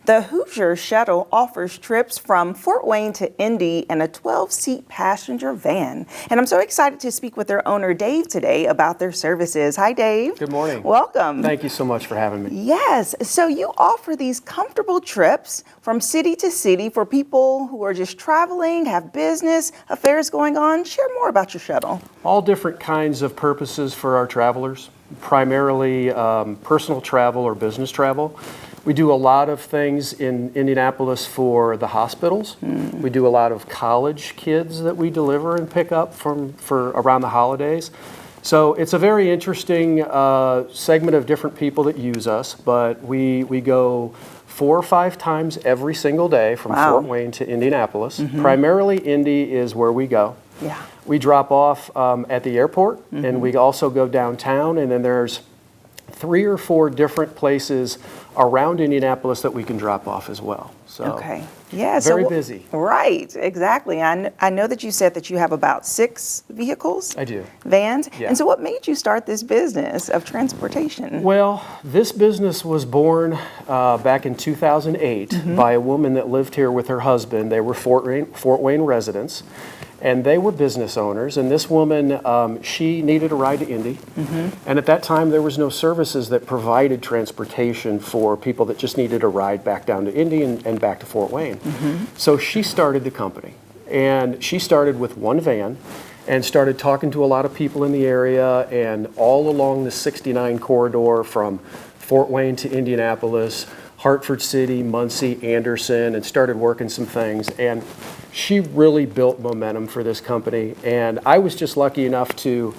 The Hoosier Shuttle offers trips from Fort Wayne to Indy in a 12-seat passenger van. And I'm so excited to speak with their owner, Dave, today about their services. Hi, Dave. Good morning. Welcome. Thank you so much for having me. Yes. So you offer these comfortable trips from city to city for people who are just traveling, have business, affairs going on. Share more about your shuttle. All different kinds of purposes for our travelers, primarily personal travel or business travel. We do a lot of things in Indianapolis for the hospitals. We do a lot of college kids that we deliver and pick up for around the holidays. So it's a very interesting segment of different people that use us, but we go 4 or 5 times every single day from Fort Wayne to Indianapolis. Primarily Indy is where we go. Yeah. We drop off at the airport, and we also go downtown, and then there's 3 or 4 different places around Indianapolis that we can drop off as well. So okay. Yeah. Very busy. Right. Exactly. I know that you said that you have about 6 vehicles. I do. Vans. Yeah. And so what made you start this business of transportation? Well, this business was born back in 2008 by a woman that lived here with her husband. They were Fort Wayne residents, and they were business owners. And this woman, she needed a ride to Indy. And at that time, there was no services that provided transportation for people that just needed a ride back down to Indy and back to Fort Wayne. So she started the company. And she started with 1 van and started talking to a lot of people in the area and all along the 69 corridor from Fort Wayne to Indianapolis, Hartford City, Muncie, Anderson, and started working some things. And she really built momentum for this company. And I was just lucky enough to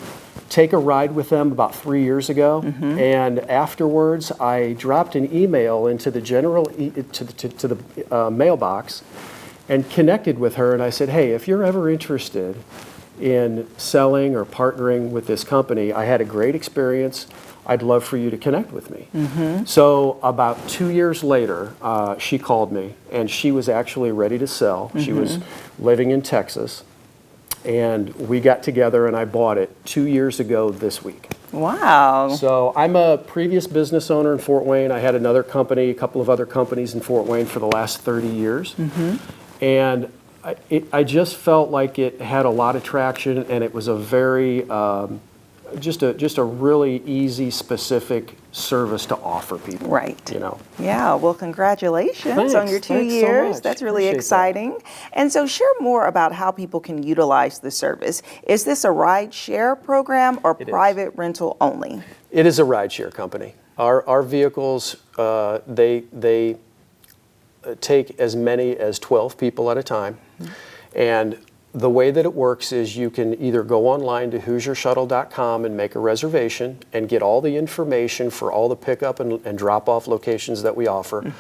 take a ride with them about 3 years ago. And afterwards, I dropped an email into the to the mailbox and connected with her. And I said, hey, if you're ever interested in selling or partnering with this company, I had a great experience. I'd love for you to connect with me. So about 2 years later, she called me, and she was actually ready to sell. She was living in Texas, and we got together, and I bought it 2 years ago this week. Wow. So I'm a previous business owner in Fort Wayne. I had another company, a couple of other companies in Fort Wayne for the last 30 years. And I just felt like it had a lot of traction, and it was a very just a really easy, specific service to offer people. Right. You know. Yeah. Well, congratulations on your 2 Thanks so years. much. That's really Appreciate exciting. that. And so share more about how people can utilize the service. Is this a ride share program or private rental only? It is a rideshare company. Our vehicles, they take as many as 12 people at a time. And the way that it works is you can either go online to HoosierShuttle.com and make a reservation and get all the information for all the pickup and drop-off locations that we offer,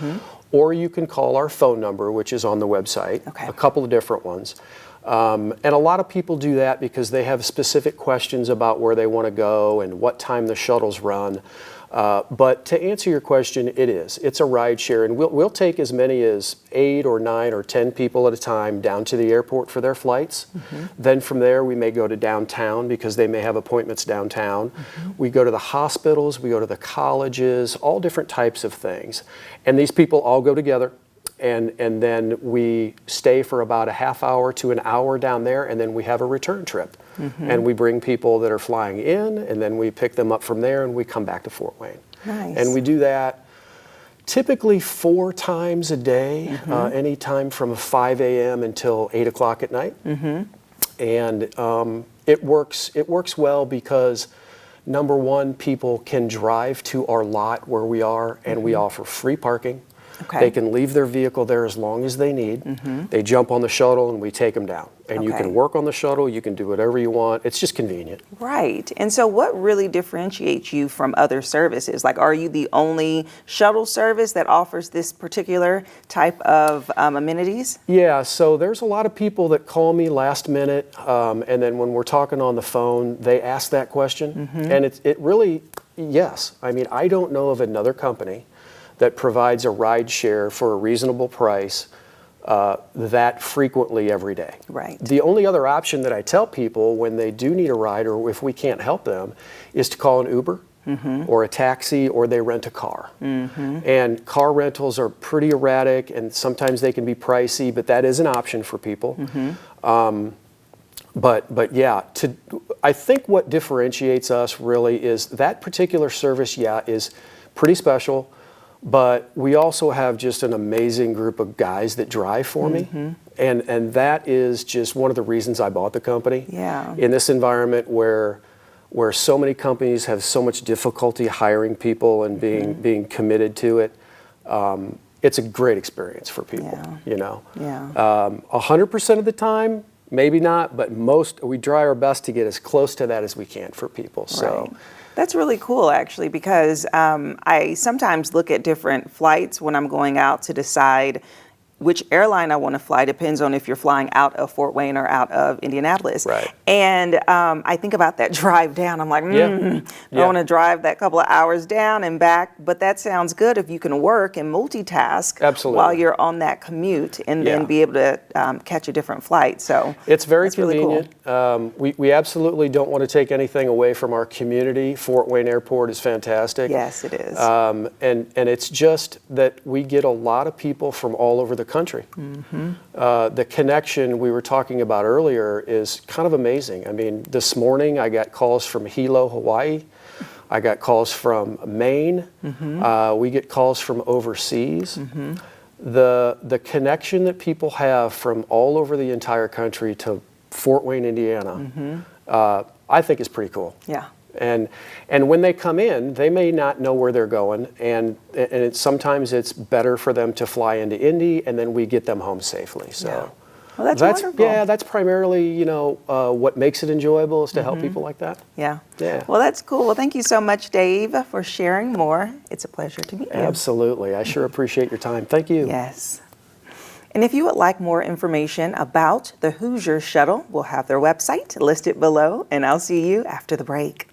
or you can call our phone number, which is on the website, a couple of different ones. And a lot of people do that because they have specific questions about where they want to go and what time the shuttles run. But to answer your question, it's a ride share, and we'll take as many as 8 or 9 or 10 people at a time down to the airport for their flights. Then from there, we may go to downtown because they may have appointments downtown. We go to the hospitals, we go to the colleges, all different types of things. And these people all go together. And then we stay for about a half hour to an hour down there, and then we have a return trip. And we bring people that are flying in, and then we pick them up from there, and we come back to Fort Wayne. Nice. And we do that typically 4 times a day, anytime from 5 a.m. until 8 o'clock at night. And it works well because, number one, people can drive to our lot where we are, and we offer free parking. They can leave their vehicle there as long as they need. They jump on the shuttle and we take them down. And you can work on the shuttle, you can do whatever you want. It's just convenient. Right. And so what really differentiates you from other services? Like, are you the only shuttle service that offers this particular type of amenities? Yeah, so there's a lot of people that call me last minute, and then when we're talking on the phone, they ask that question. And it really, yes. I mean, I don't know of another company that provides a ride share for a reasonable price that frequently every day. Right. The only other option that I tell people when they do need a ride or if we can't help them is to call an Uber or a taxi, or they rent a car. And car rentals are pretty erratic, and sometimes they can be pricey, but that is an option for people. But yeah, I think what differentiates us really is that particular service, is pretty special, but we also have just an amazing group of guys that drive for me. And that is just one of the reasons I bought the company. Yeah. In this environment where so many companies have so much difficulty hiring people and being committed to it, it's a great experience for people, you know. 100% of the time, maybe not, but we try our best to get as close to that as we can for people. So. That's really cool, actually, because I sometimes look at different flights when I'm going out to decide which airline I want to fly. Depends on if you're flying out of Fort Wayne or out of Indianapolis. Right. And I think about that drive down. I'm like, I want to drive that couple of hours down and back. But that sounds good if you can work and multitask while you're on that commute, and then be able to catch a different flight. So it's very Really convenient. cool. We absolutely don't want to take anything away from our community. Fort Wayne Airport is fantastic. Yes, it is. And it's just that we get a lot of people from all over the country. The connection we were talking about earlier is kind of amazing. I mean, this morning I got calls from Hilo, Hawaii. I got calls from Maine. We get calls from overseas. The connection that people have from all over the entire country to Fort Wayne, Indiana, I think is pretty cool. Yeah. And when they come in, they may not know where they're going, and sometimes it's better for them to fly into Indy, and then we get them home safely. So, well, that's wonderful. Yeah, that's primarily what makes it enjoyable is to help people like that. Yeah. Yeah. Well, that's cool. Well, thank you so much, Dave, for sharing more. It's a pleasure to meet you. Absolutely. I sure appreciate your time. Thank you. Yes. And if you would like more information about the Hoosier Shuttle, we'll have their website listed below, and I'll see you after the break.